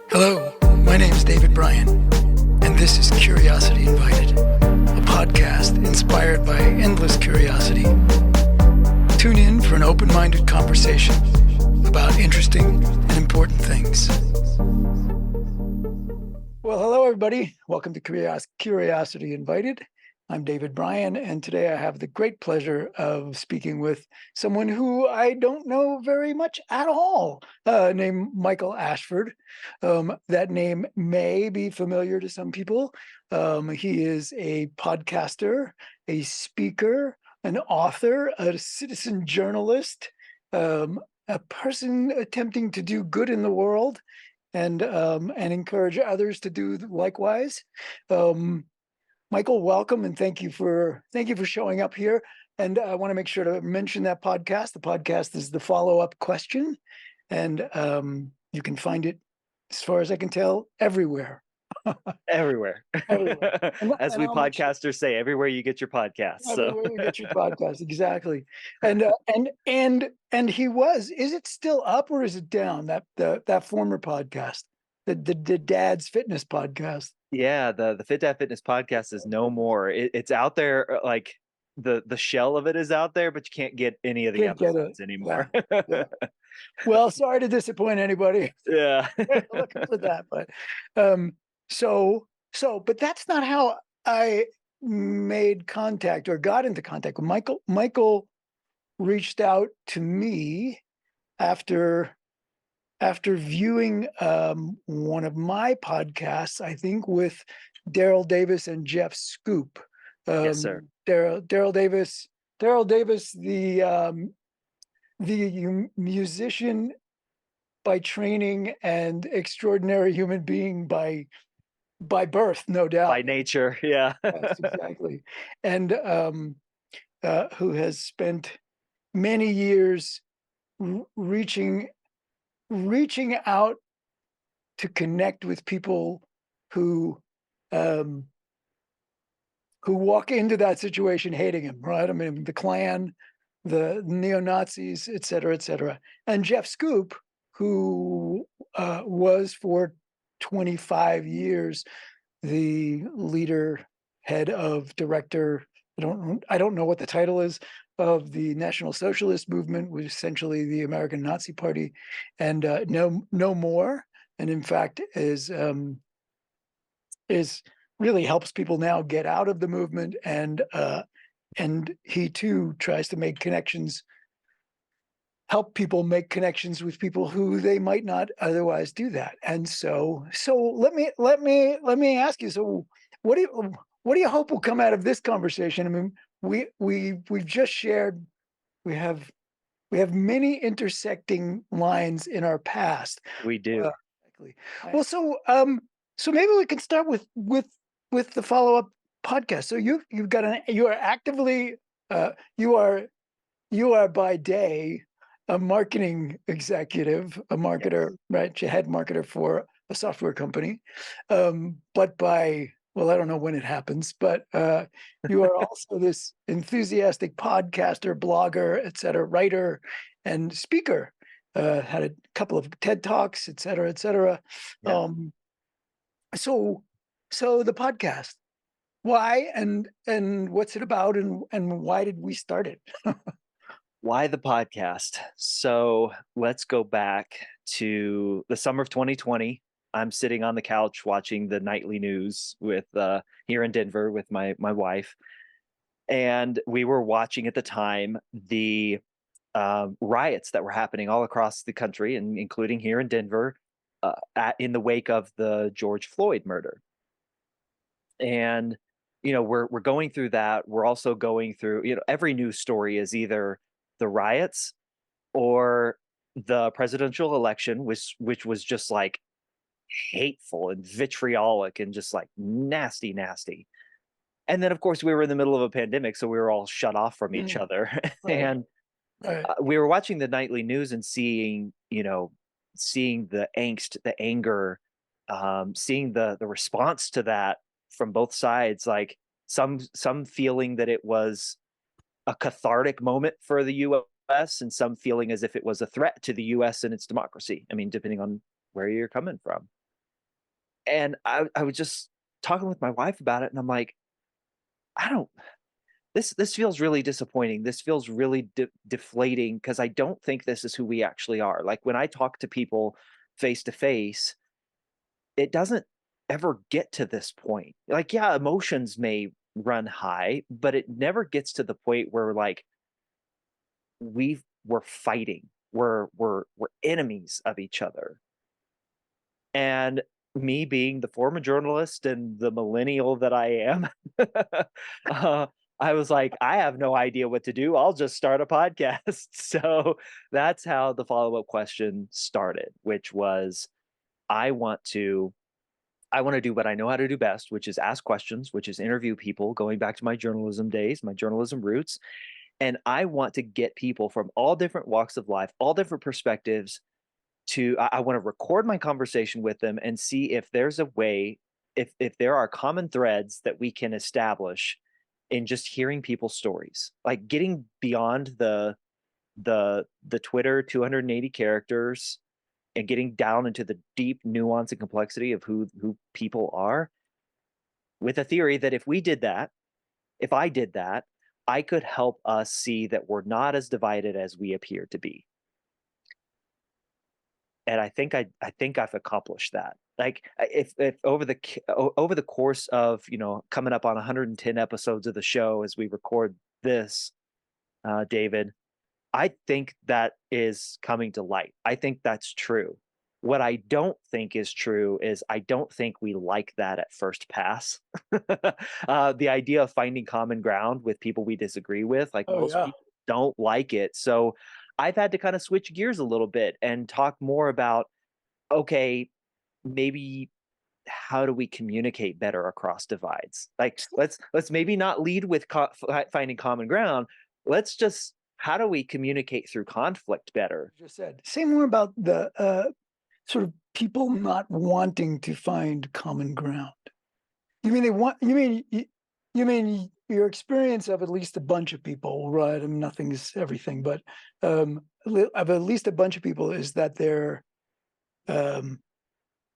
Hello, my name is David Bryan, and this is Curiosity Invited, a podcast inspired by endless curiosity. Tune in for an open-minded conversation about interesting and important things. Well, hello, everybody. Welcome to Curiosity Invited. I'm David Bryan, and today I have the great pleasure of speaking with someone who I don't know very much at all, named Michael Ashford. That name may be familiar to some people. He is a podcaster, a speaker, an author, a citizen journalist, a person attempting to do good in the world and encourage others to do likewise. Michael, welcome, and thank you for showing up here. And I want to make sure to mention that podcast. The podcast is The Follow-Up Question, and you can find it, as far as I can tell, everywhere. Everywhere. Everywhere. As we podcasters say, everywhere you get your podcasts. Everywhere you get your podcast, exactly. And he was. Is it still up or is it down? That former podcast, the Dad's Fitness podcast. Yeah, the Fit Dad Fitness podcast is no more. It's out there, like the shell of it is out there, but you can't get any of the Can't get it. episodes anymore. Yeah. Well, sorry to disappoint anybody Yeah. looking for that, but but that's not how I made contact or got into contact with Michael. Michael reached out to me after viewing one of my podcasts, I think with Daryl Davis and Jeff Scoop. Yes, sir. Daryl Davis, the musician by training and extraordinary human being by birth, no doubt. By nature, yeah. Yes, exactly. And who has spent many years reaching out to connect with people who walk into that situation hating him, right? I mean, the Klan, the neo-Nazis, et cetera, et cetera. And Jeff Scoop, who was for 25 years the leader, head of director, I don't know what the title is, of the National Socialist Movement, which is essentially the American Nazi Party, and no more. And in fact, is really helps people now get out of the movement, and he too tries to make connections, help people make connections with people who they might not otherwise do that. And so let me ask you. So what do you hope will come out of this conversation? I mean, we've just shared, we have many intersecting lines in our past. We do. Exactly. Well, so maybe we can start with the follow-up podcast. So you are actively you are by day a marketing executive, a marketer, yes, right? You head marketer for a software company, but I don't know when it happens, but you are also this enthusiastic podcaster, blogger, et cetera, writer, and speaker. Had a couple of TED Talks, et cetera, et cetera. Yeah. So the podcast, why and what's it about, and why did we start it? Why the podcast? So let's go back to the summer of 2020. I'm sitting on the couch watching the nightly news with here in Denver with my wife, and we were watching at the time the riots that were happening all across the country, and including here in Denver, in the wake of the George Floyd murder. And we're going through that. We're also going through, every news story is either the riots or the presidential election, which was just like hateful and vitriolic and just like nasty. And then of course we were in the middle of a pandemic, so we were all shut off from each other. Right. And Right. We were watching the nightly news and seeing the angst, the anger, seeing the response to that from both sides, like some feeling that it was a cathartic moment for the US and some feeling as if it was a threat to the US and its democracy. I mean, depending on where you're coming from. And I was just talking with my wife about it, and I'm like, I don't. This feels really disappointing. This feels really deflating because I don't think this is who we actually are. Like when I talk to people face to face, it doesn't ever get to this point. Like, yeah, emotions may run high, but it never gets to the point where like we're fighting. We're enemies of each other. And me being the former journalist and the millennial that I am, uh, I was like, I have no idea what to do. I'll just start a podcast. So that's how the follow up question started, which was I want to. I want to do what I know how to do best, which is ask questions, which is interview people, going back to my journalism days, my journalism roots. And I want to get people from all different walks of life, all different perspectives I want to record my conversation with them and see if there's a way, if there are common threads that we can establish in just hearing people's stories, like getting beyond the Twitter 280 characters and getting down into the deep nuance and complexity of who people are, with a theory that if I did that, I could help us see that we're not as divided as we appear to be. And I think I've accomplished that. Like if over the course of coming up on 110 episodes of the show as we record this, David, I think that is coming to light. I think that's true. What I don't think is true is I don't think we like that at first pass. The idea of finding common ground with people we disagree with, like Oh most yeah. people don't like it. So I've had to kind of switch gears a little bit and talk more about, okay, maybe how do we communicate better across divides? Like let's maybe not lead with finding common ground. Let's just how do we communicate through conflict better? Just said. Say more about the sort of people not wanting to find common ground. You mean they want? You mean your experience of at least a bunch of people, right? I mean, nothing is everything, but of at least a bunch of people is that um,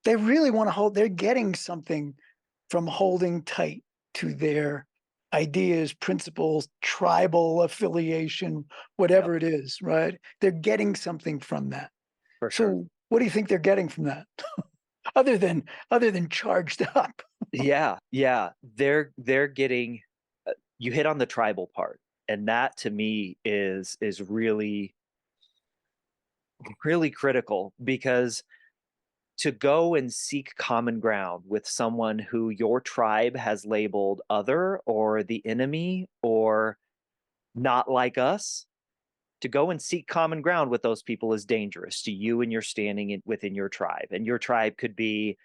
they really want to hold. They're getting something from holding tight to their ideas, principles, tribal affiliation, Yep, whatever it is, right? They're getting something from that. for sure. So, what do you think they're getting from that, other than charged up? Yeah, yeah. They're getting you hit on the tribal part. And that to me is really, really critical because to go and seek common ground with someone who your tribe has labeled other or the enemy or not like us, to go and seek common ground with those people is dangerous to you and your standing within your tribe. And your tribe could be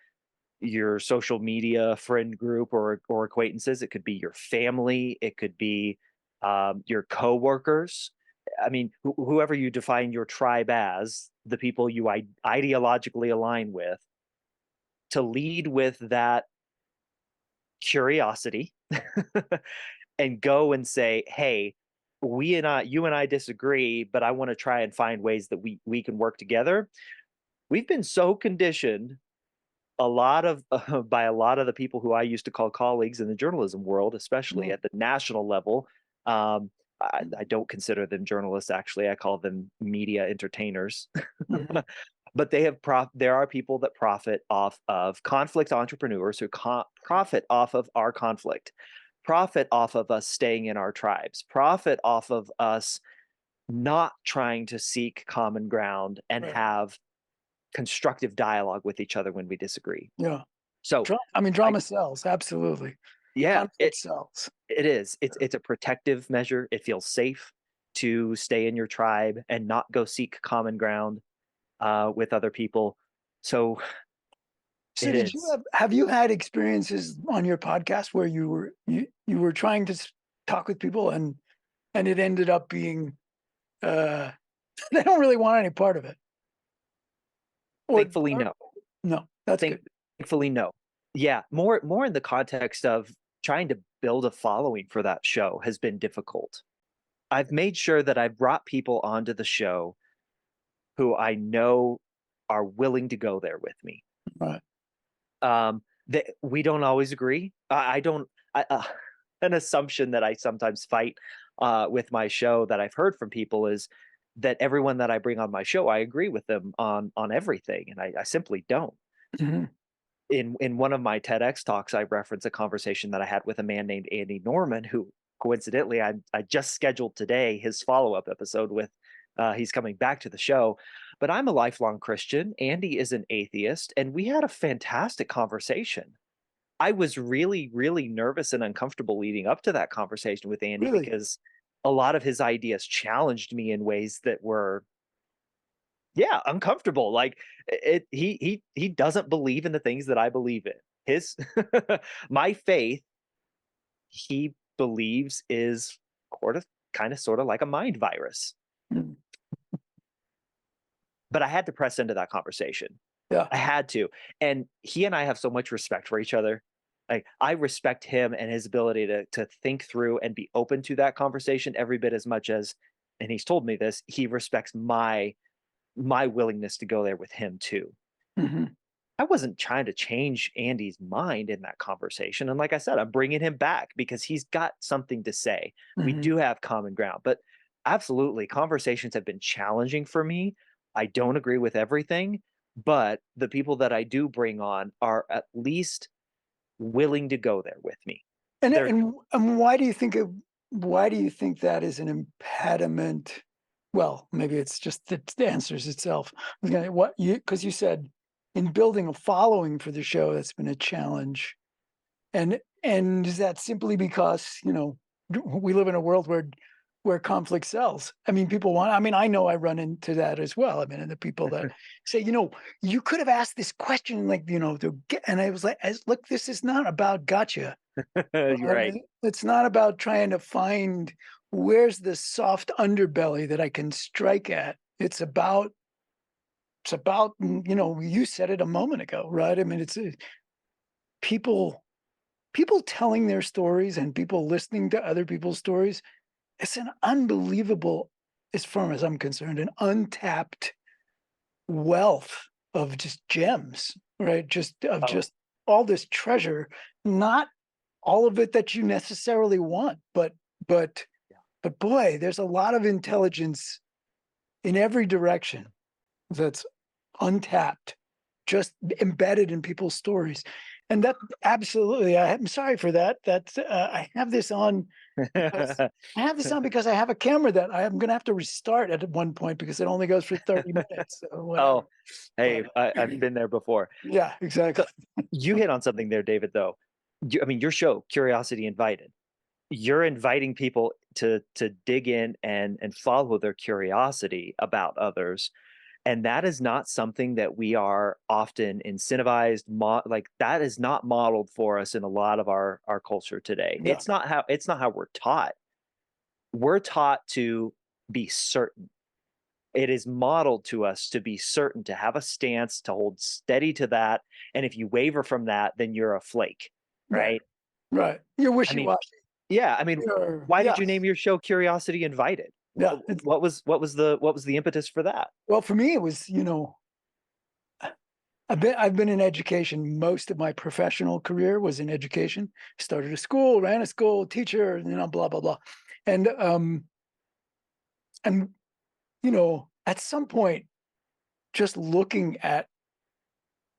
your social media friend group or acquaintances. It could be your family. It could be your coworkers. I mean, whoever you define your tribe as, the people you ideologically align with, to lead with that curiosity and go and say, "Hey, you and I disagree, but I want to try and find ways that we can work together." We've been so conditioned a lot of by a lot of the people who I used to call colleagues in the journalism world, especially Mhm, at the national level. I don't consider them journalists. Actually, I call them media entertainers. mhm, But there are people that profit off of conflict entrepreneurs who profit off of our conflict, profit off of us staying in our tribes, profit off of us not trying to seek common ground and right, have constructive dialogue with each other when we disagree. yeah. So I mean, I drama sells, absolutely. yeah, Conflict sells. it is. It's a protective measure. It feels safe to stay in your tribe and not go seek common ground with other people. So So it did you is. have you had experiences on your podcast where you were trying to talk with people and it ended up being uh they don't really want any part of it? Thankfully, Or no. no, that's Thank, good. Thankfully, no. Yeah, more in the context of trying to build a following for that show has been difficult. I've made sure that I've brought people onto the show who I know are willing to go there with me. Right. That we don't always agree. I don't. An assumption that I sometimes fight with my show that I've heard from people is that everyone that I bring on my show, I agree with them on everything, and I simply don't. Mhm. In one of my TEDx talks, I reference a conversation that I had with a man named Andy Norman, who coincidentally I just scheduled today his follow up episode with. He's coming back to the show, but I'm a lifelong Christian. Andy is an atheist, and we had a fantastic conversation. I was really, really nervous and uncomfortable leading up to that conversation with Andy Really? because a lot of his ideas challenged me in ways that were, yeah, uncomfortable. Like he doesn't believe in the things that I believe in. His my faith, he believes is kind of sort of like a mind virus. Mm. But I had to press into that conversation. Yeah. I had to. And he and I have so much respect for each other. Like I respect him and his ability to think through and be open to that conversation every bit as much as, and he's told me this, he respects my willingness to go there with him too. Mhm. I wasn't trying to change Andy's mind in that conversation. And like I said, I'm bringing him back because he's got something to say. We Mhm. do have common ground, but absolutely, conversations have been challenging for me. I don't agree with everything, but the people that I do bring on are at least willing to go there with me. And They're why do you think that is an impediment? Well, maybe it's just the answers itself. I was gonna what you because you said in building a following for the show, that's been a challenge. And is that simply because, we live in a world where conflict sells? I mean, I know I run into that as well. I mean, and the people that say, you could have asked this question, like, to get, and I was like, look, this is not about gotcha. you're right. It's not about trying to find where's the soft underbelly that I can strike at. It's about, you said it a moment ago, right? I mean, people people telling their stories and people listening to other people's stories. It's an unbelievable, as far as I'm concerned, an untapped wealth of just gems, right? Oh, Just all this treasure, not all of it that you necessarily want, but yeah. but boy, there's a lot of intelligence in every direction that's untapped, just embedded in people's stories. And that absolutely, I'm sorry for that. I have this on because I have a camera that I'm going to have to restart at one point because it only goes for 30 minutes or whatever. Oh, But hey, I've been there before. yeah, exactly. So you hit on something there, David, though. I mean, your show, Curiosity Invited, you're inviting people to dig in and follow their curiosity about others. And that is not something that we are often incentivized, like that is not modeled for us in a lot of our culture today. Yeah, It's not how we're taught. We're taught to be certain. It is modeled to us to be certain, to have a stance, to hold steady to that. And if you waver from that, then you're a flake, right, right? right. You're I mean, wishy-washy. yeah, I mean, why did you Yes, name your show Curiosity Invited? yeah. What was the impetus for that? Well, for me, it was, I've been in education. Most of my professional career was in education. Started a school, ran a school, teacher, blah blah blah, and and at some point, just looking at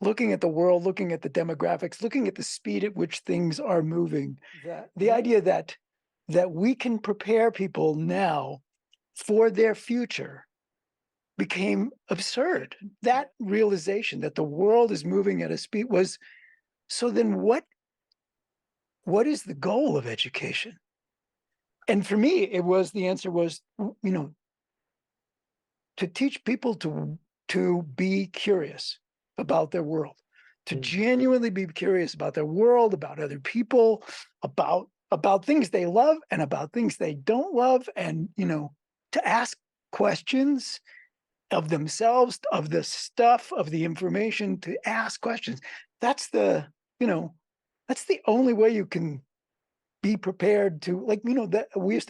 the world, looking at the demographics, looking at the speed at which things are moving, that the idea that we can prepare people now for their future became absurd. That realization that the world is moving at a speed was so then what is the goal of education? And for me, the answer was, to teach people to be curious about their world, to Mm, genuinely be curious about their world, about other people, about things they love and about things they don't love, and to ask questions of themselves, of the stuff, of the information, to ask questions. That's the, you know, that's the only way you can. be prepared to, like, that we used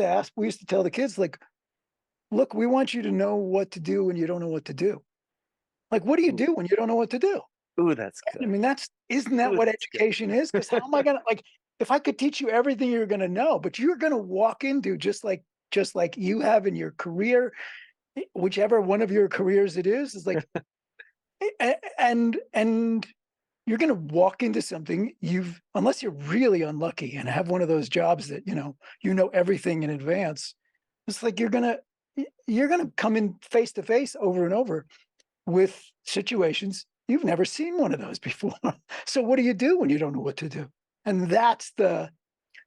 to tell the kids, like, look, we want you to know what to do when you don't know what to do. Like, what do you Ooh, do when you don't know what to do? ooh, that's I good. mean, isn't that Ooh, what that's good. education is? Because how am I gonna, like, if I could teach you everything you're gonna know, but you're gonna walk into, just like you have in your career, whichever one of your careers it is like, and you're gonna walk into something you've, unless you're really unlucky and have one of those jobs that, everything in advance. It's like you're gonna come in face to face over and over with situations you've never seen one of those before. So what do you do when you don't know what to do? And that's the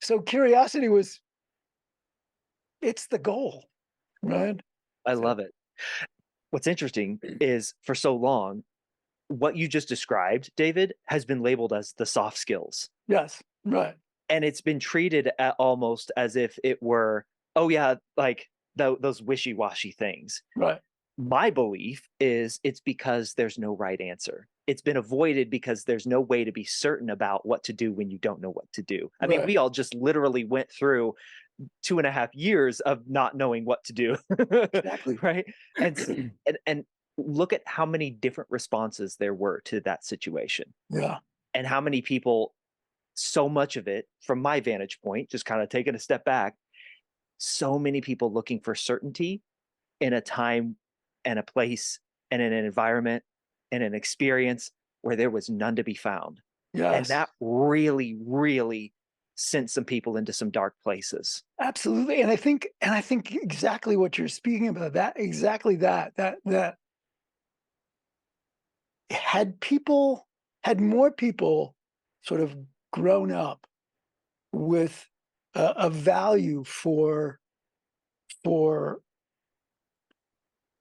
so curiosity was it's the goal, right? I So love it. What's interesting is for so long, what you just described, David, has been labeled as the soft skills. yes, right, And it's been treated almost as if it were, oh, yeah, like those wishy washy things. right, My belief is it's because there's no right answer. It's been avoided because there's no way to be certain about what to do when you don't know what to do. I mean, right. we all just literally went through 2.5 years of not knowing what to do. Exactly. Right. And look at how many different responses there were to that situation, Yeah. and how many people, so much of it from my vantage point, just kind of taking a step back, so many people looking for certainty in a time and a place and in an environment and an experience where there was none to be found. And Yes. that really, really sent some people into some dark places. Absolutely. And I think exactly what you're speaking about, that exactly that had more people sort of grown up with a value for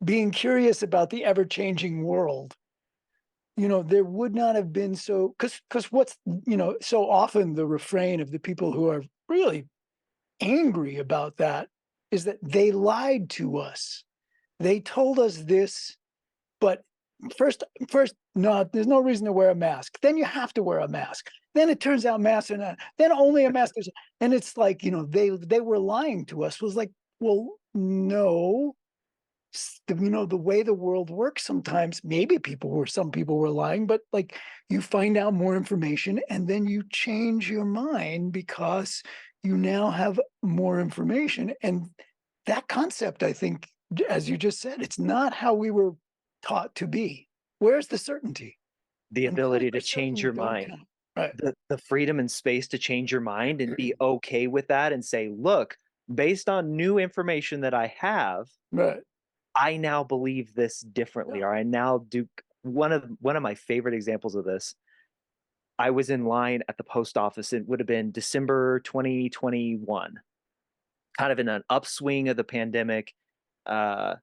being curious about the ever-changing world, there would not have been so, because what's, so often the refrain of the people who are really angry about that is that they lied to us. They told us this, but first, no, there's no reason to wear a mask. Then you have to wear a mask. Then it turns out masks are not. Then only a mask is, and it's like, they were lying to us. Was like, well, no, the way the world works sometimes, maybe some people were lying, but like, you find out more information and then you change your mind because you now have more information. And that concept, I think, as you just said, it's not how we were taught to be. Where's the certainty? The And feelings ability to of change certainty your don't mind, count. Right. the freedom and space to change your mind and be okay with that and say, look, based on new information that I have, Right. I now believe this differently, Yeah. or I now do. One of my favorite examples of this, I was in line at the post office. It would have been December 2021, kind of in an upswing of the pandemic. Uh,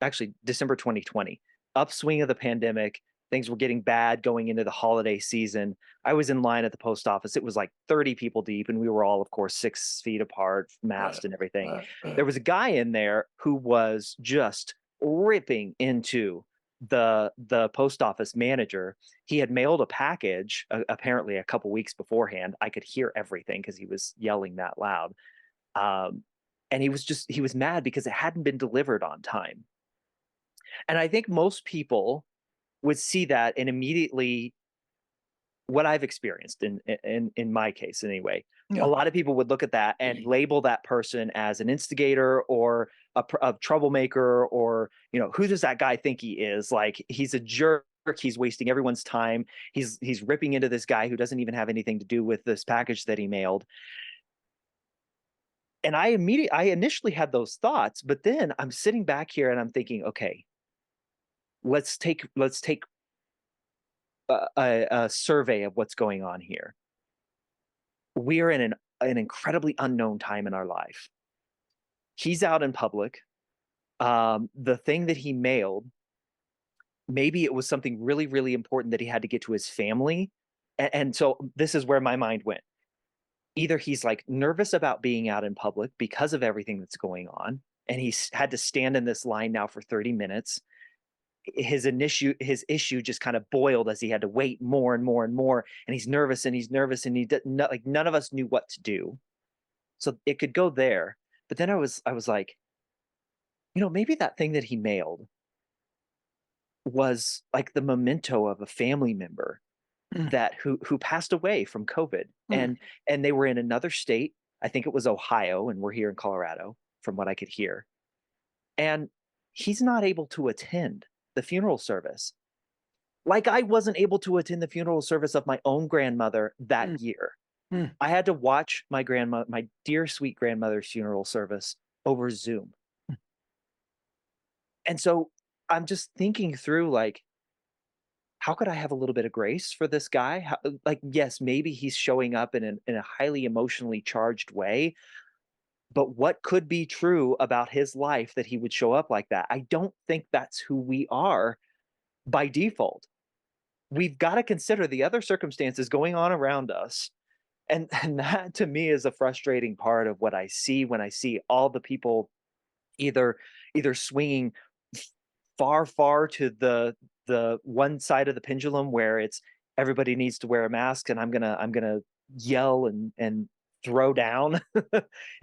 Actually, December 2020, upswing of the pandemic. Things were getting bad going into the holiday season. I was in line at the post office. It was like 30 people deep, and we were all, of course, 6 feet apart, Right. masked and everything. Right. Right. There was a guy in there who was just ripping into the post office manager. He had mailed a package, apparently a couple weeks beforehand. I could hear everything because he was yelling that loud. Um, and he was mad because it hadn't been delivered on time. And I think most people would see that and immediately, what I've experienced in my case anyway, a Yeah. lot of people would look at that and label that person as an instigator or a troublemaker, or who does that guy think he is? Like, he's a jerk. He's wasting everyone's time. He's ripping into this guy who doesn't even have anything to do with this package that he mailed. And I initially had those thoughts, but then I'm sitting back here and I'm thinking, okay, let's take a survey of what's going on here. We're in an incredibly unknown time in our life. He's out in public. The thing that he mailed, maybe it was something really, really important that he had to get to his family. And so this is where my mind went. Either he's like nervous about being out in public because of everything that's going on, and he's had to stand in this line now for 30 minutes. His issue just kind of boiled as he had to wait more and more and more, and he's nervous and he's nervous, and like none of us knew what to do. So it could go there. But then I was like, maybe that thing that he mailed was like the memento of a family member Mm, that who passed away from COVID, mm, and they were in another state. I think it was Ohio, and we're here in Colorado, from what I could hear. And he's not able to attend the funeral service. Like I wasn't able to attend the funeral service of my own grandmother that mm, year. mm. I had to watch my dear sweet grandmother's funeral service over Zoom. And so I'm just thinking through like, how could I have a little bit of grace for this guy? Like, yes, maybe he's showing up in a highly emotionally charged way, but what could be true about his life that he would show up like that? I don't think that's who we are by default. We've got to consider the other circumstances going on around us. And that to me is a frustrating part of what I see when I see all the people either swinging far to the one side of the pendulum where it's everybody needs to wear a mask, and I'm gonna yell and throw down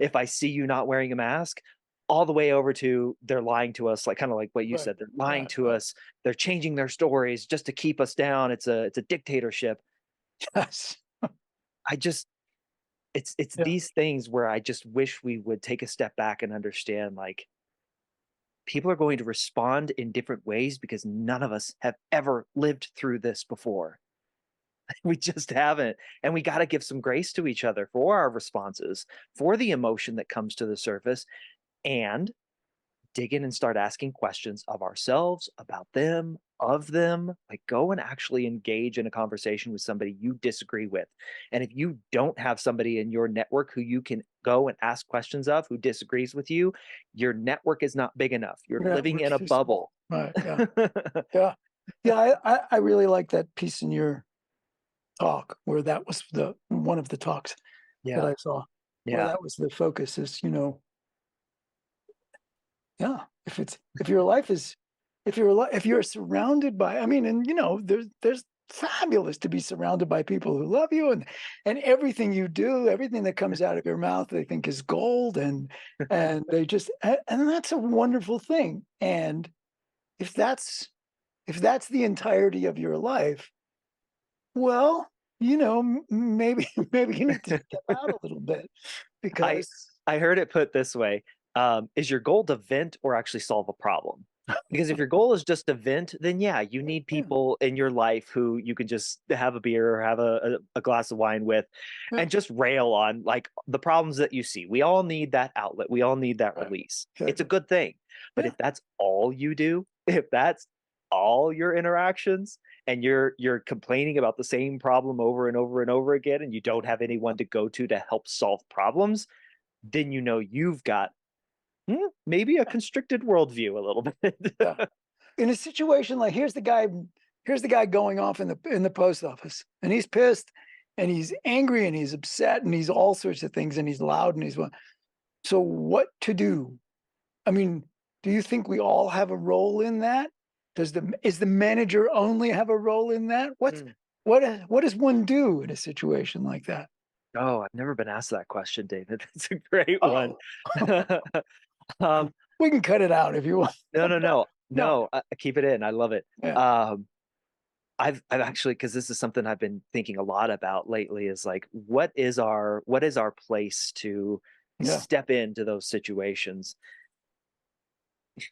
if I see you not wearing a mask, all the way over to they're lying to us, like kind of like what you Right, said, they're lying right, to right. us, they're changing their stories just to keep us down. It's a dictatorship. Yes. I just it's Yeah. these things where I just wish we would take a step back and understand like people are going to respond in different ways because none of us have ever lived through this before. We just haven't. And we got to give some grace to each other for our responses, for the emotion that comes to the surface, and dig in and start asking questions of ourselves, about them, of them. Like go and actually engage in a conversation with somebody you disagree with. And if you don't have somebody in your network who you can go and ask questions of who disagrees with you, your network is not big enough. You're Yeah, it living in works a too small. bubble. Right, yeah, yeah. Yeah, I really like that piece in your talk where that was the one of the talks that Yeah. I saw, where Yeah. that was the focus is, yeah, if your life is if you're surrounded by I mean, and, there's fabulous to be surrounded by people who love you and everything you do, everything that comes out of your mouth, they think is gold and they just and that's a wonderful thing, and if that's if that's the entirety of your life, well, maybe maybe you need to step out a little bit I because I heard it put this way, is your goal to vent or actually solve a problem? Because if your goal is just to vent, then yeah, you need yeah, people in your life who you can just have a beer or have a glass of wine with yeah, and just rail on like the problems that you see. We all need that outlet. We all need that right, release. It's a exactly. good thing. But Yeah, if that's all you do, if that's all your interactions and you're complaining about the same problem over and over and over again and you don't have anyone to go to help solve problems, then you've got maybe a constricted worldview a little bit. yeah. In a situation like here's the guy going off in the post office, and he's pissed, and he's angry, and he's upset, and he's all sorts of things, and he's loud, and he's what so what to do? I mean, do you think we all have a role in that? Is the manager only have a role in that? Mm. What does one do in a situation like that? Oh, I've never been asked that question, David. That's a great one. Oh, um, we can cut it out if you want. no, no, no, No, no. Keep it in. I love it. yeah, Um, I've actually because this is something I've been thinking a lot about lately. Is like, what is our place to yeah, step into those situations?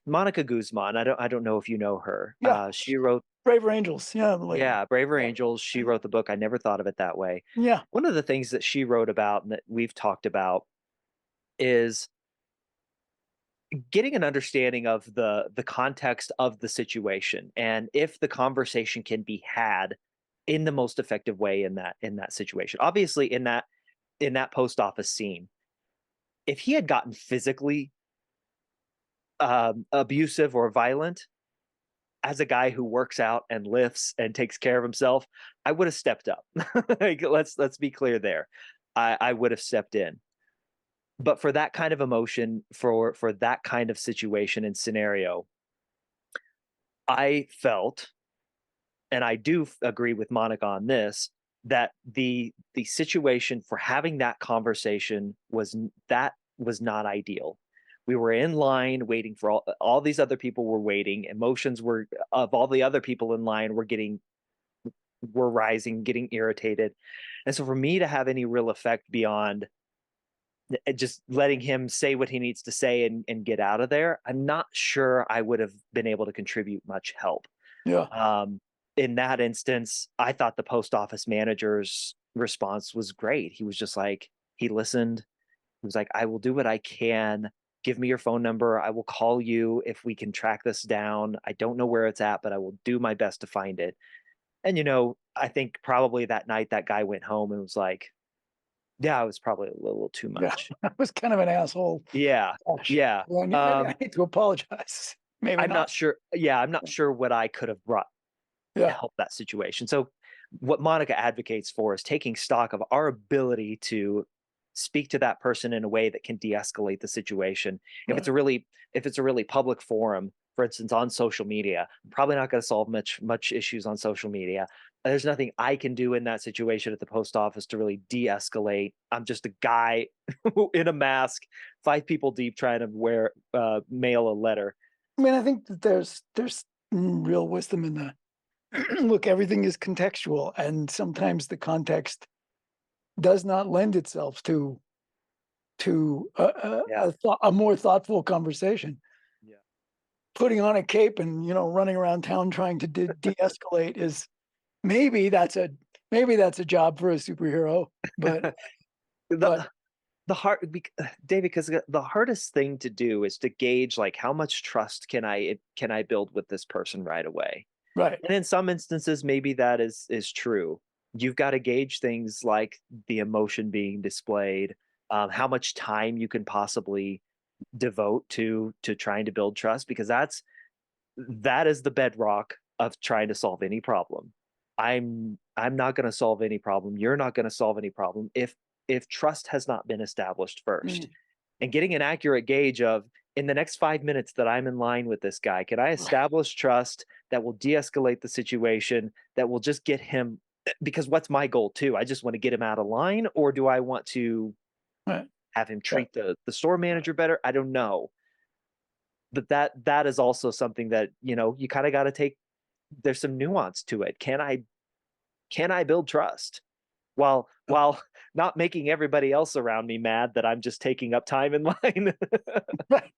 Monica Guzman. I don't know if you know her. yeah. She wrote Braver angels, yeah, the lady. Yeah, Braver Yeah, Angels. She wrote the book. I never thought of it that way. yeah, One of the things that she wrote about and that we've talked about is getting an understanding of the context of the situation and if the conversation can be had in the most effective way in that situation. Obviously, in that post office scene, if he had gotten physically abusive or violent, as a guy who works out and lifts and takes care of himself, I would have stepped up. Like, let's be clear there. I would have stepped in. But for that kind of emotion, for that kind of situation and scenario, I felt, and I do agree with Monica on this, that the situation for having that conversation that was not ideal. We were in line waiting for all these other people were waiting. Emotions were of all the other people in line were rising, getting irritated. And so for me to have any real effect beyond just letting him say what he needs to say and get out of there, I'm not sure I would have been able to contribute much help. Yeah. Um, in that instance, I thought the post office manager's response was great. He was just like, he listened. He was like, I will do what I can. Give me your phone number. I will call you if we can track this down. I don't know where it's at, but I will do my best to find it. And, I think probably that night that guy went home and was like, yeah, it was probably a little too Yeah. much. I was kind of an asshole. Yeah. Gosh. Yeah. Well, maybe I need to apologize. Maybe I'm not. not sure. Yeah. I'm not sure what I could have brought to Yeah. help that situation. So what Monica advocates for is taking stock of our ability to speak to that person in a way that can de-escalate the situation. If it's Right. a really public forum, for instance, on social media, I'm probably not going to solve much issues on social media. There's nothing I can do in that situation at the post office to really de-escalate. I'm just a guy in a mask, 5 people deep, trying to mail a letter. I mean, I think that there's real wisdom in that. Look, everything is contextual, and sometimes the context does not lend itself to Yeah. a more thoughtful conversation. Yeah. Putting on a cape and running around town trying to de-escalate is maybe that's a maybe that's a job for a superhero, but but The David, because the hardest thing to do is to gauge like how much trust can I build with this person right away. right, And in some instances, maybe that is true. You've got to gauge things like the emotion being displayed, how much time you can possibly devote to trying to build trust, because that is the bedrock of trying to solve any problem. I'm not going to solve any problem. You're not going to solve any problem if trust has not been established first. mm, And getting an accurate gauge of, in the next 5 minutes that I'm in line with this guy, can I establish trust that will de-escalate the situation, that will just get him, because what's my goal too? I just want to get him out of line, or do I want to right, have him yeah, treat the store manager better? I don't know. But that is also something that, you kind of got to take, there's some nuance to it. Can I build trust yeah, while not making everybody else around me mad that I'm just taking up time in line? right.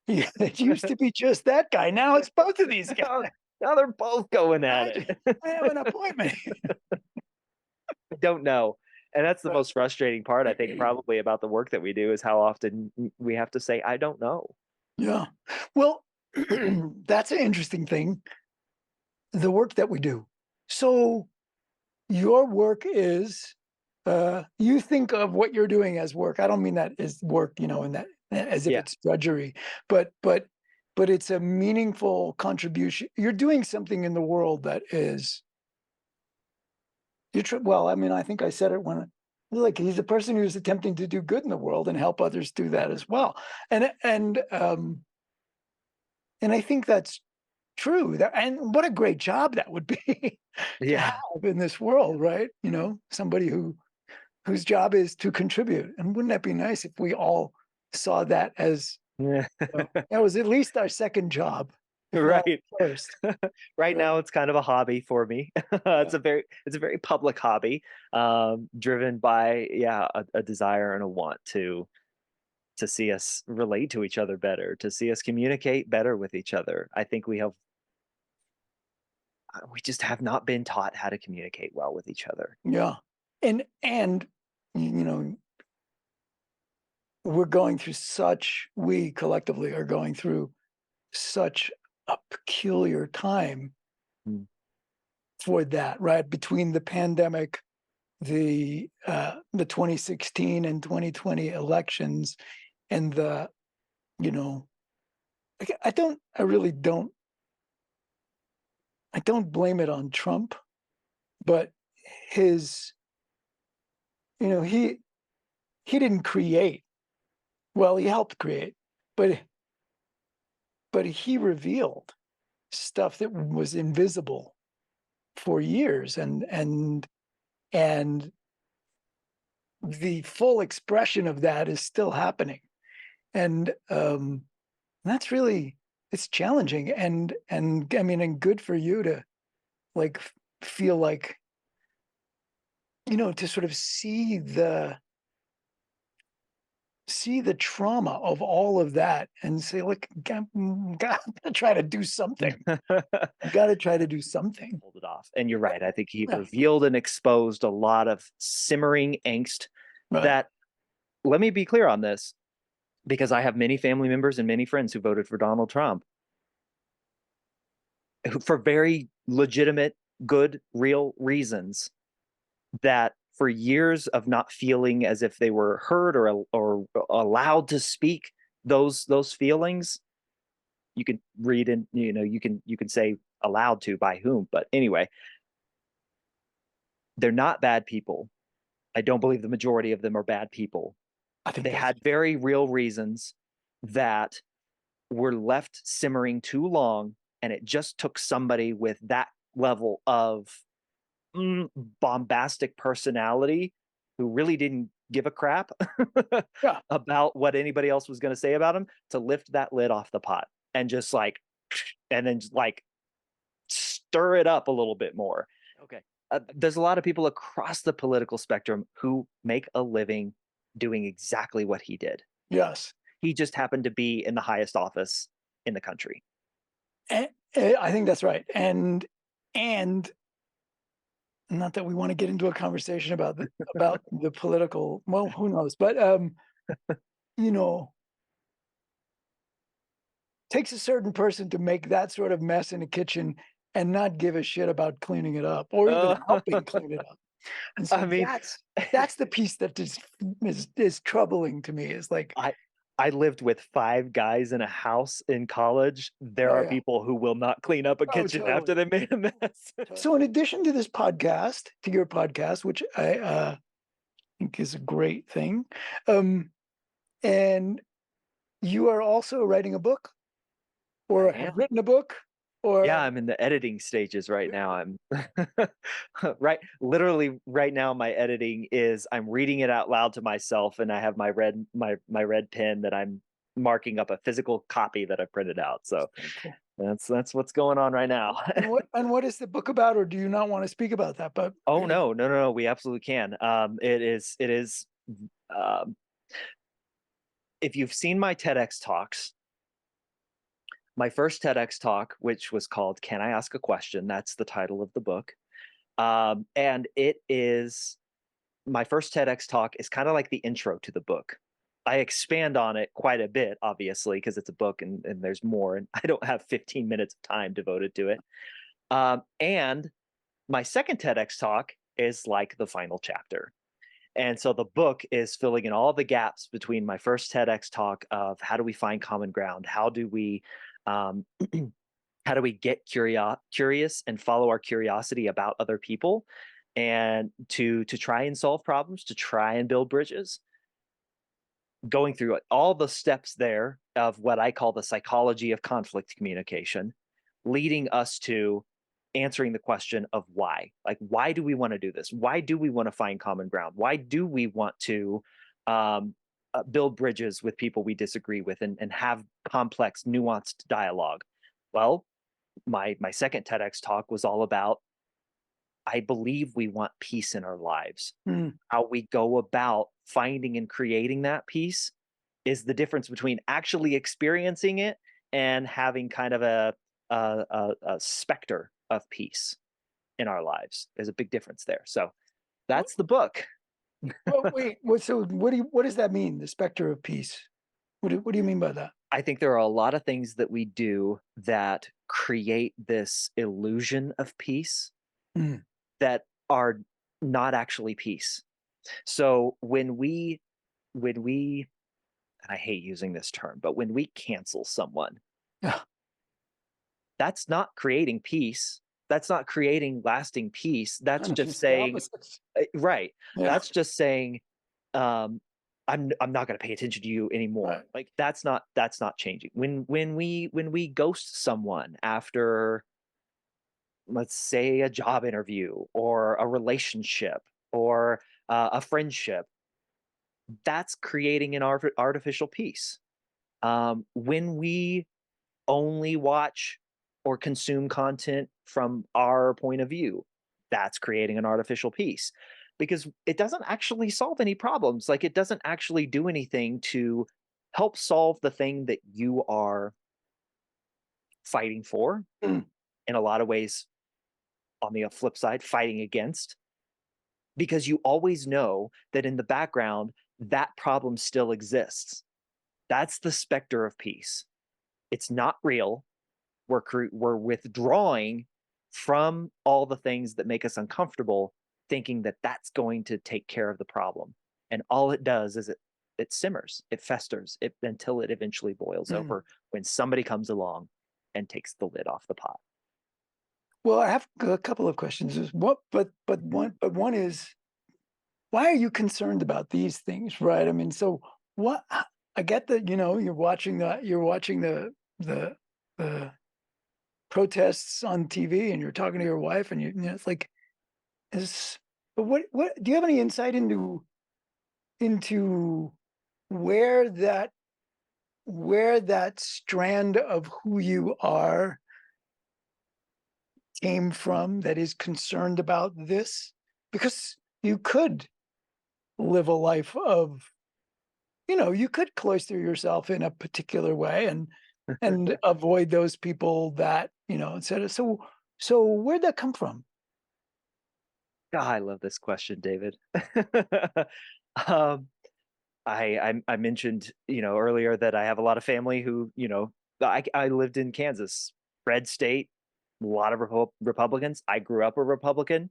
Yeah, it used to be just that guy. Now it's both of these guys. Now they're both going at I, it. just, I have an appointment. I don't know. And that's the Right. most frustrating part, I think, probably about the work that we do, is how often we have to say, I don't know. Yeah. Well, that's an interesting thing. The work that we do. So your work is, you think of what you're doing as work. I don't mean that as work, in that as if Yeah. it's drudgery, but but it's a meaningful contribution. You're doing something in the world that is well, I mean, I think I said it when like he's a person who's attempting to do good in the world and help others do that as well. And I think that's true. And what a great job that would be to have Yeah. in this world, right? Somebody whose job is to contribute. And wouldn't that be nice if we all saw that as, Yeah. that was at least our second job, if not Right. first. Right Right. now, it's kind of a hobby for me. Yeah. It's a very public hobby, driven by, yeah, a desire and a want to see us relate to each other better, to see us communicate better with each other. I think we just have not been taught how to communicate well with each other. Yeah. And you know, we collectively are going through such a peculiar time Mm. for that, right? Between the pandemic, the 2016 and 2020 elections, and you know, I really don't blame it on Trump, but his, you know, he didn't create. Well, he helped create, but he revealed stuff that was invisible for years, and and the full expression of that is still happening. And that's really, it's challenging, and I mean, and good for you to like feel like, to sort of see the trauma of all of that and say, look, gotta try to do something. I gotta try to do something. Hold it off. And you're right. I think he Yeah, revealed and exposed a lot of simmering angst right. that, let me be clear on this, because I have many family members and many friends who voted for Donald Trump for very legitimate, good, real reasons, that for years of not feeling as if they were heard or allowed to speak those feelings. You can read and you can say allowed to by whom, but anyway, they're not bad people. I don't believe the majority of them are bad people. I think They that's had very real reasons that were left simmering too long, and it just took somebody with that level of mm, bombastic personality who really didn't give a crap yeah, about what anybody else was going to say about him to lift that lid off the pot and just like, and then just like stir it up a little bit more. Okay. There's a lot of people across the political spectrum who make a living doing exactly what he did. yes. He just happened to be in the highest office in the country. I think that's right. And not that we want to get into a conversation about the political, well, who knows, but you know, takes a certain person to make that sort of mess in a kitchen and not give a shit about cleaning it up or even Uh, helping clean it up. And so I mean, that's the piece that is troubling to me. Is like, I I lived with 5 guys in a house in college. There oh are yeah, people who will not clean up a oh kitchen after totally. they made a mess. So in addition to this podcast, to your podcast, which I think is a great thing, um, and you are also writing a book I or have am. written a book Yeah, or I'm in the editing stages right now. I'm right, literally right now my editing is I'm reading it out loud to myself, and I have my red pen that I'm marking up a physical copy that I printed out. So very cool. that's what's going on right now. And what is the book about, or do you not want to speak about that? But Oh no, no, no, no, we absolutely can. It is um, if you've seen my TEDx talks, my first TEDx talk, which was called "Can I Ask a Question?" That's the title of the book. And it is my first TEDx talk is kind of like the intro to the book. I expand on it quite a bit, obviously, because it's a book and there's more, and I don't have 15 minutes of time devoted to it. And my second TEDx talk is like the final chapter. And so the book is filling in all the gaps between my first TEDx talk of how do we find common ground? Um, how do we get curious and follow our curiosity about other people, and to try and solve problems, to try and build bridges, going through all the steps there of what I call the psychology of conflict communication, leading us to answering the question of why. Like, why do we want to do this? Why do we want to find common ground? Why do we want to build bridges with people we disagree with, and have complex, nuanced dialogue? Well, my second TEDx talk was all about, I believe we want peace in our lives. mm, How we go about finding and creating that peace is the difference between actually experiencing it and having kind of a specter of peace in our lives. There's a big difference there. So what, that's the book. wait, what does that mean? The specter of peace. What do you mean by that? I think there are a lot of things that we do that create this illusion of peace Mm, that are not actually peace. So when we and I hate using this term, but when we cancel someone, yeah, that's not creating peace. That's not creating lasting peace. That's kind of just just the saying, opposite. right. Yeah, That's just saying, um, I'm not going to pay attention to you anymore. right. Like that's not changing. When we ghost someone after, let's say, a job interview or a relationship, or a friendship, that's creating an artificial peace. When we only watch or consume content from our point of view, that's creating an artificial peace because it doesn't actually solve any problems. Like, it doesn't actually do anything to help solve the thing that you are fighting for. Mm, In a lot of ways, on the flip side, fighting against, because you always know that in the background, that problem still exists. That's the specter of peace. It's not real. We're withdrawing from all the things that make us uncomfortable, thinking that that's going to take care of the problem. And all it does is it simmers, it festers, until it eventually boils mm. over when somebody comes along and takes the lid off the pot. Well, I have a couple of questions. Is what, but one is, why are you concerned about these things, right? I mean, so what? I get that, you're watching the the protests on TV, and you're talking to your wife, and it's like, is but what do you have any insight into where that where that strand of who you are came from that is concerned about this? Because you could live a life of, you could cloister yourself in a particular way and avoid those people that, instead of, so where'd that come from? God, I love this question, David. um, I mentioned, earlier that I have a lot of family who, I lived in Kansas, red state, a lot of Republicans. I grew up a Republican.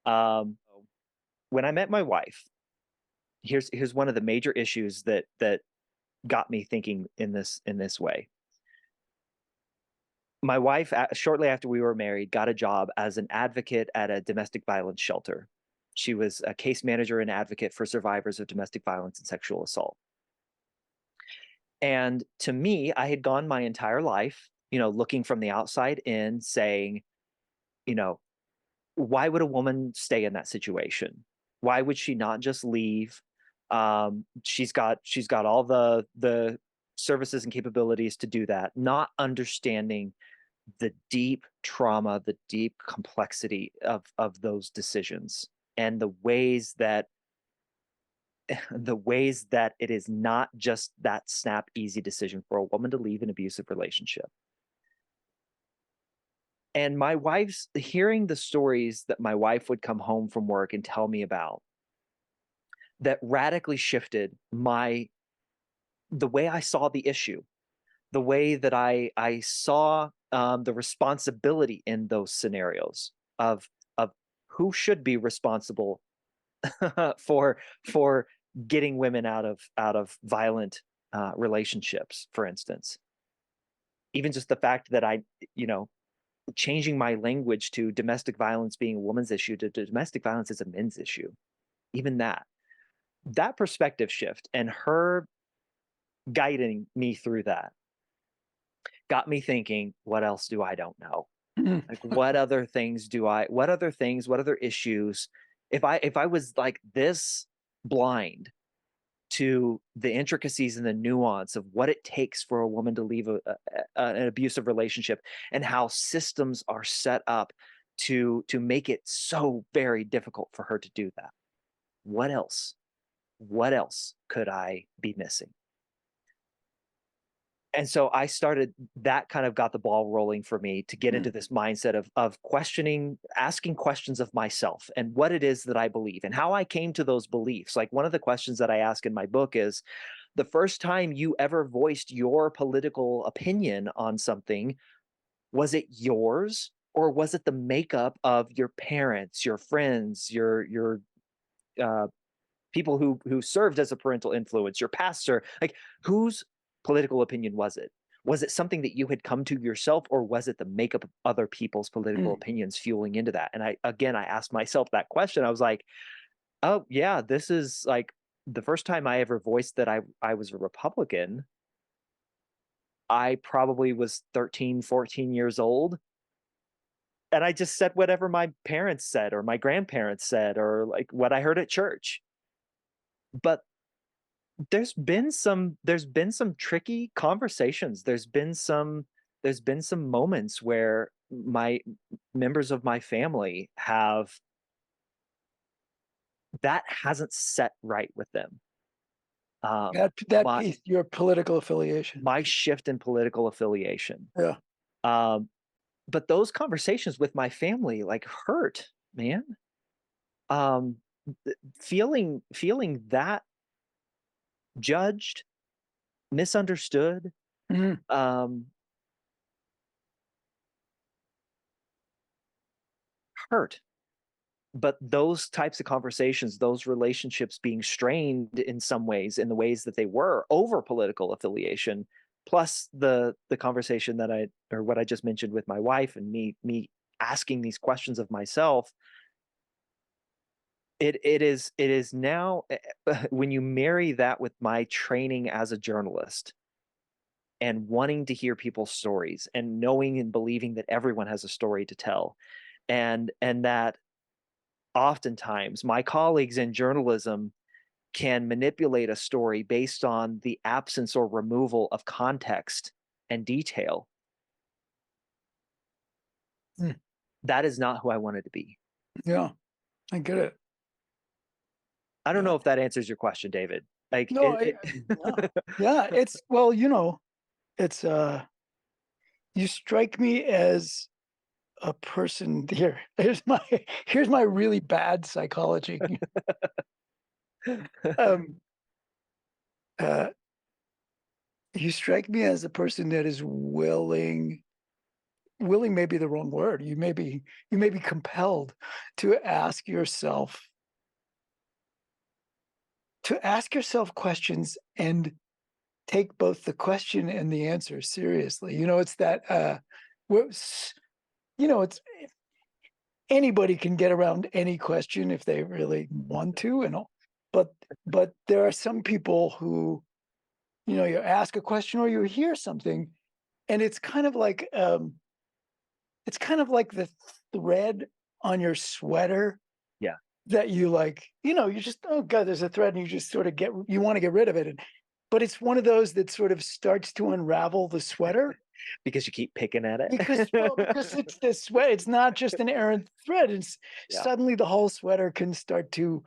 Um, when I met my wife, here's one of the major issues that got me thinking in this way. My wife, shortly after we were married, got a job as an advocate at a domestic violence shelter. She was a case manager and advocate for survivors of domestic violence and sexual assault. And to me, I had gone my entire life, looking from the outside in, saying, you know, why would a woman stay in that situation? Why would she not just leave? She's got all the services and capabilities to do that, not understanding the deep trauma, the deep complexity of those decisions, and the ways that it is not just that snap easy decision for a woman to leave an abusive relationship. And my wife's hearing the stories that my wife would come home from work and tell me about, that radically shifted my the way I saw the issue, the way that I saw the responsibility in those scenarios of who should be responsible for for getting women out of violent relationships, for instance. Even just the fact that you know, changing my language to domestic violence being a woman's issue to domestic violence is a men's issue. Even that perspective shift and her guiding me through that got me thinking, what else do I don't know? Mm, Like, what other issues, if I was like this blind to the intricacies and the nuance of what it takes for a woman to leave an abusive relationship, and how systems are set up to make it so very difficult for her to do that. What else? What else could I be missing? And so I started that kind of got the ball rolling for me to get into mm, this mindset of questioning, asking questions of myself and what it is that I believe and how I came to those beliefs. Like, one of the questions that I ask in my book is, the first time you ever voiced your political opinion on something, was it yours, or was it the makeup of your parents, your friends, your uh, people who served as a parental influence, your pastor? Like, whose political opinion was it? Was it something that you had come to yourself, or was it the makeup of other people's political mm. opinions fueling into that? And I asked myself that question. I was like, oh yeah, this is like the first time I ever voiced that I was a Republican. I probably was 13, 14 years old. and I just said whatever my parents said or my grandparents said or like what I heard at church. But there's been some tricky conversations. There's been some moments where my members of my family have that hasn't set right with them. That My piece, your political affiliation. my shift in political affiliation. Yeah. Um, but those conversations with my family like hurt, man. Um, feeling that judged, misunderstood, Mhm. um, hurt. But those types of conversations, those relationships being strained in some ways, in the ways that they were over political affiliation, plus the conversation that I or what I just mentioned with my wife and me asking these questions of myself, it is now when you marry that with my training as a journalist and wanting to hear people's stories and knowing and believing that everyone has a story to tell, and that oftentimes my colleagues in journalism can manipulate a story based on the absence or removal of context and detail. Mm. That is not who I wanted to be. Yeah, I get it. I don't Yeah. know if that answers your question, David. Like No, no. Yeah, it's well, it's you strike me as a person here. Here's my really bad psychology. Um, uh, you strike me as a person that is willing may be the wrong word. You may be compelled to ask yourself questions and take both the question and the answer seriously. It's that whoops, it's anybody can get around any question if they really want to and all. But but there are some people who, you ask a question or you hear something and it's kind of like the thread on your sweater Yeah, that you like, you just, oh God, there's a thread and you just sort of you want to get rid of it. But it's one of those that sort of starts to unravel the sweater because you keep picking at because it. it's the sweat. It's not just an errant thread. It's Yeah, suddenly the whole sweater can start to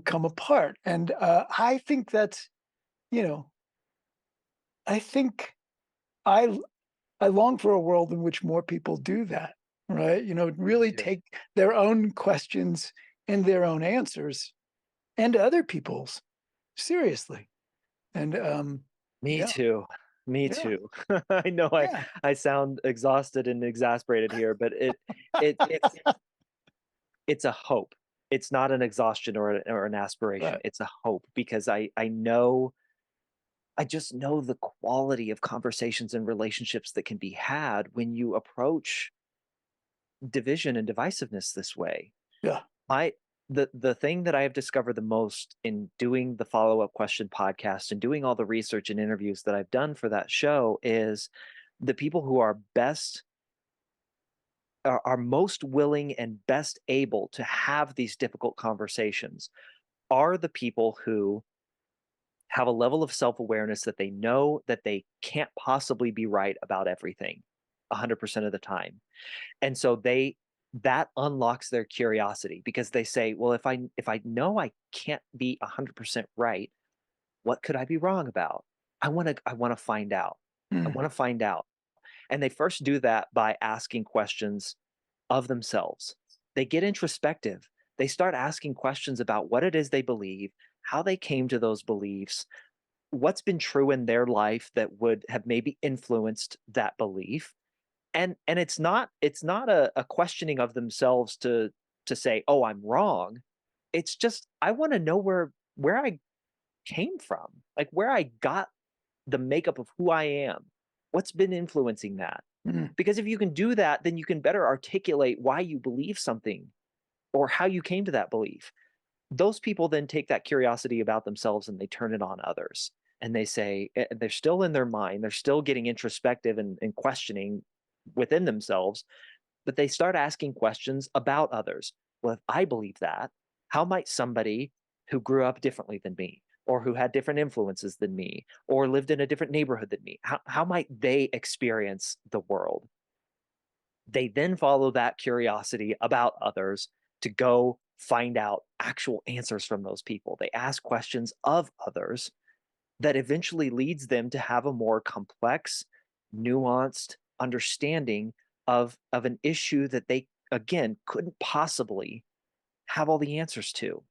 come apart. And I think that's, you know, I think I I long for a world in which more people do that, right? me Really too. take their own questions and their own answers and other people's seriously. And Me yeah, too. Me yeah, too. I know yeah, I sound exhausted and exasperated here, but it's a hope. It's not an exhaustion or an aspiration. right, It's a hope because I just know the quality of conversations and relationships that can be had when you approach division and divisiveness this way. yeah. I the thing that I have discovered the most in doing the follow-up question podcast and doing all the research and interviews that I've done for that show is the people who are are most willing and best able to have these difficult conversations are the people who have a level of self-awareness that they know that they can't possibly be right about everything 100% of the time. And so that unlocks their curiosity because they say, well, if I know I can't be 100% right, what could I be wrong about? I want to find out. I Mm, want to find out. And they first do that by asking questions of themselves. They get introspective. They start asking questions about what it is they believe, how they came to those beliefs, what's been true in their life that would have maybe influenced that belief. And it's not a questioning of themselves to say, oh, I'm wrong. It's just I want to know where I came from, like where I got the makeup of who I am, what's been influencing that. mm, Because if you can do that, then you can better articulate why you believe something or how you came to that belief. Those people then take that curiosity about themselves and they turn it on others. And they say, they're still in their mind, they're still getting introspective and questioning within themselves. but they start asking questions about others. Well, if I believe that, how might somebody who grew up differently than me, or who had different influences than me, or lived in a different neighborhood than me, how might they experience the world? They then follow that curiosity about others to go find out actual answers from those people. They ask questions of others that eventually leads them to have a more complex, nuanced understanding of an issue that they again couldn't possibly have all the answers to.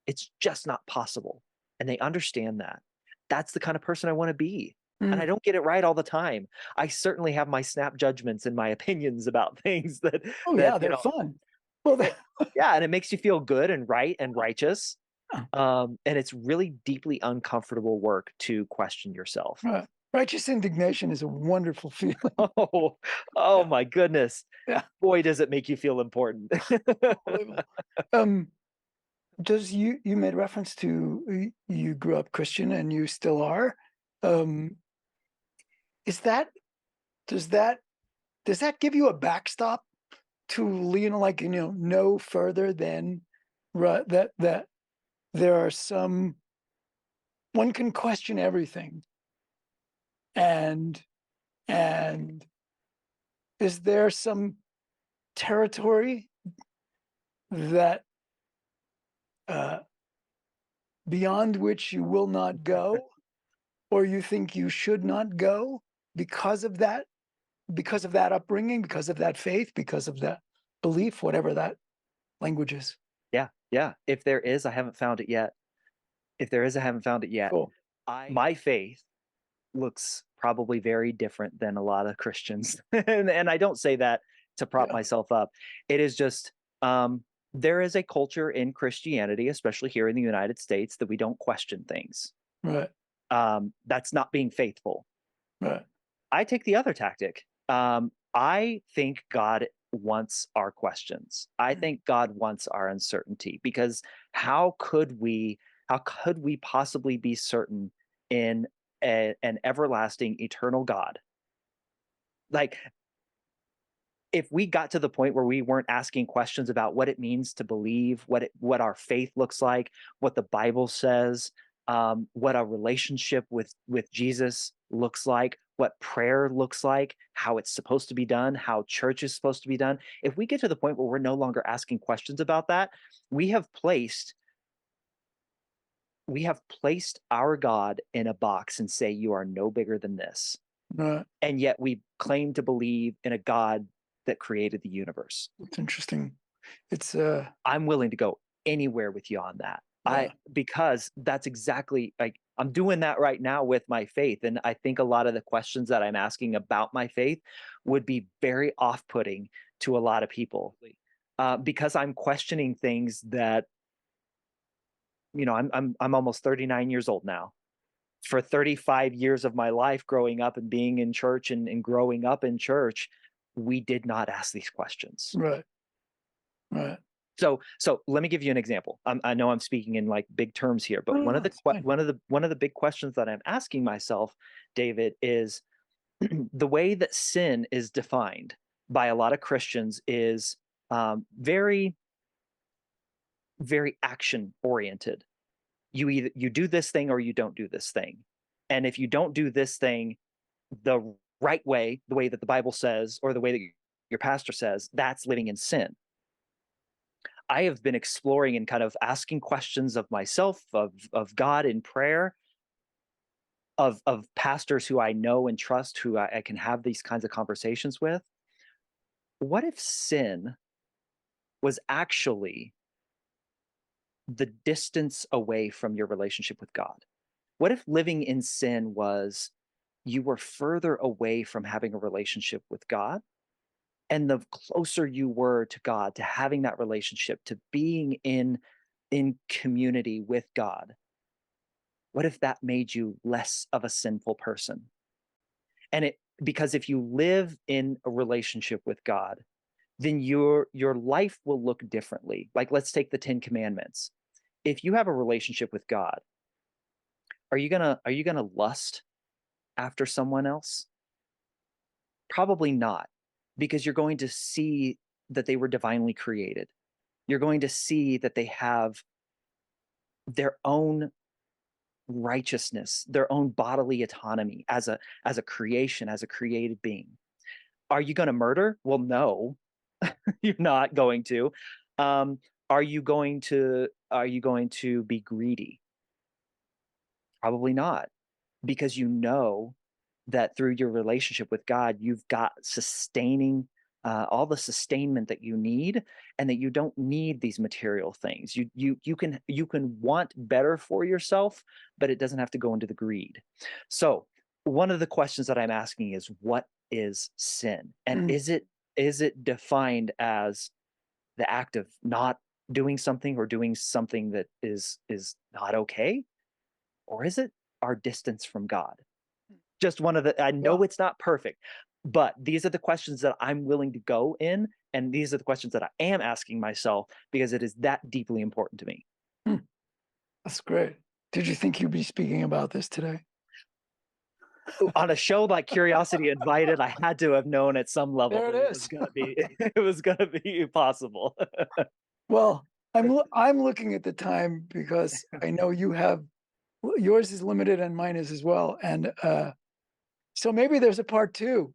It's just not possible. And they understand that. That's the kind of person I want to be. And I Mm. don't get it right all the time. I certainly have my snap judgments and my opinions about things that Oh that yeah, you they're know fun. Well, it, yeah, and it makes you feel good and right and righteous. yeah, And it's really deeply uncomfortable work to question yourself. right. Righteous indignation is a wonderful feeling. Oh, oh Yeah, my goodness. yeah, Boy, does it make you feel important. unbelievable. Um, does you made reference to you grew up Christian and you still are. Um, is that does that does that give you a backstop to lean like no further than that there are some one can question everything and and is there some territory that uh, beyond which you will not go or you think you should not go because of that upbringing, because of that faith, because of that belief, whatever that language is. Yeah, yeah. If there is, I haven't found it yet. If there is, I haven't found it yet. Cool. My faith looks probably very different than a lot of Christians. And I don't say that to prop Yeah. myself up. It is just there is a culture in Christianity, especially here in the United States, that we don't question things. Right. That's not being faithful. Right. I take the other tactic. I think God wants our questions. I Mm. think God wants our uncertainty because how could we how could we possibly be certain in an everlasting eternal God? Like if we got to the point where we weren't asking questions about what it means to believe, what our faith looks like, what the Bible says, what our relationship with Jesus looks like, what prayer looks like, how it's supposed to be done, how church is supposed to be done. If we get to the point where we're no longer asking questions about that, we have placed we have placed our God in a box and say you are no bigger than this. Right. And yet we claim to believe in a God that created the universe. It's interesting. It's I'm willing to go anywhere with you on that. I yeah. because that's exactly like I'm doing that right now with my faith. And I think a lot of the questions that I'm asking about my faith would be very off-putting to a lot of people. Because I'm questioning things that, I'm almost 39 years old now. For 35 years of my life growing up and being in church and growing up in church, we did not ask these questions. Right. Right. So let me give you an example. I know I'm speaking in like big terms here, but No, no, no, it's fine. one of the big questions that I'm asking myself, David, is the way that sin is defined by a lot of Christians is very very action oriented. You do this thing or you don't do this thing, and if you don't do this thing the right way, the way that the Bible says, or the way that your pastor says, that's living in sin. I have been exploring and kind of asking questions of myself, of God in prayer, of pastors who I know and trust, who I can have these kinds of conversations with. What if sin was actually the distance away from your relationship with God? What if living in sin was you were further away from having a relationship with God? And the closer you were to God, to having that relationship, to being in community with God, what if that made you less of a sinful person? And it because if you live in a relationship with God, then your life will look differently. Like let's take the 10 commandments. If you have a relationship with God, are you going to lust after someone else? Probably not. because you're going to see that they were divinely created. You're going to see that they have their own righteousness, their own bodily autonomy as a creation, as a created being. Are you going to murder? Well, no, you're not going to. Um, are you going to be greedy? Probably not, because you know that through your relationship with God, you've got sustaining all the sustainment that you need, and that you don't need these material things. You can want better for yourself, but it doesn't have to go into the greed. So one of the questions that I'm asking is, what is sin, and Mm, is it defined as the act of not doing something, or doing something that is not okay, or is it our distance from God? Just one of the, I yeah. know it's not perfect, but these are the questions that I'm willing to go in, and these are the questions that I am asking myself, because it is that deeply important to me. Hmm, that's great. Did you think you'd be speaking about this today? On a show like Curiosity Invited, I had to have known at some level There it that it was is. gonna be it was gonna be possible. Well, I'm looking at the time because I know you have yours is limited and mine is as well, and, so maybe there's a part 2.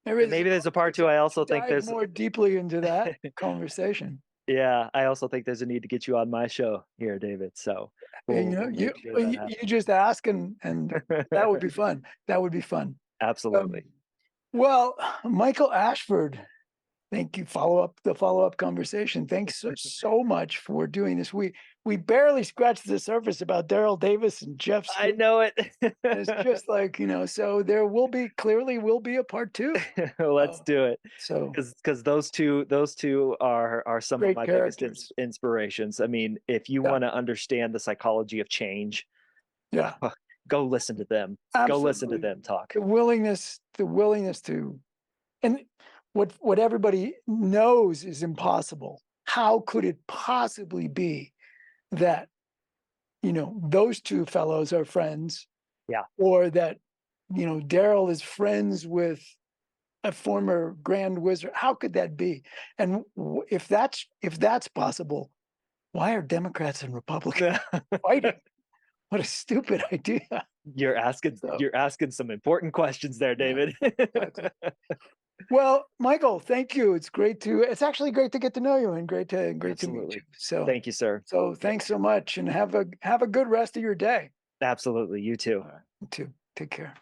Maybe there's a Maybe there's part a 2 part 2. I to also think dive there's more deeply into that conversation. yeah, I also think there's a need to get you on my show here, David, so And, we'll make sure that you just ask and that would be happens. fun. That would be fun. Um, Absolutely. well, Michael Ashford, thank you. Follow-up conversation. Thanks so much for doing this. We barely scratched the surface about Daryl Davis and Jeff I Swift. know it. It's just like, so there clearly will be a part 2. Let's Uh, do it, so because those two are some of great my biggest characters. inspirations. I mean, if you Yeah. want to understand the psychology of change, Yeah. go listen to them. Go listen to Absolutely. them talk. The willingness to, and what everybody knows is impossible. How could it possibly be that, those two fellows are friends, Yeah, or that, Daryl is friends with a former Grand Wizard? How could that be? And if that's possible, why are Democrats and Republicans fighting? What a stupid idea. So, you're asking some important questions there, yeah, David. exactly. Well, Michael, thank you. It's actually great to get to know you, and great to meet you. Absolutely. So Thank you, sir. so Yeah, thanks so much, and have a good rest of your day. absolutely. You too. All right. You too. Take care.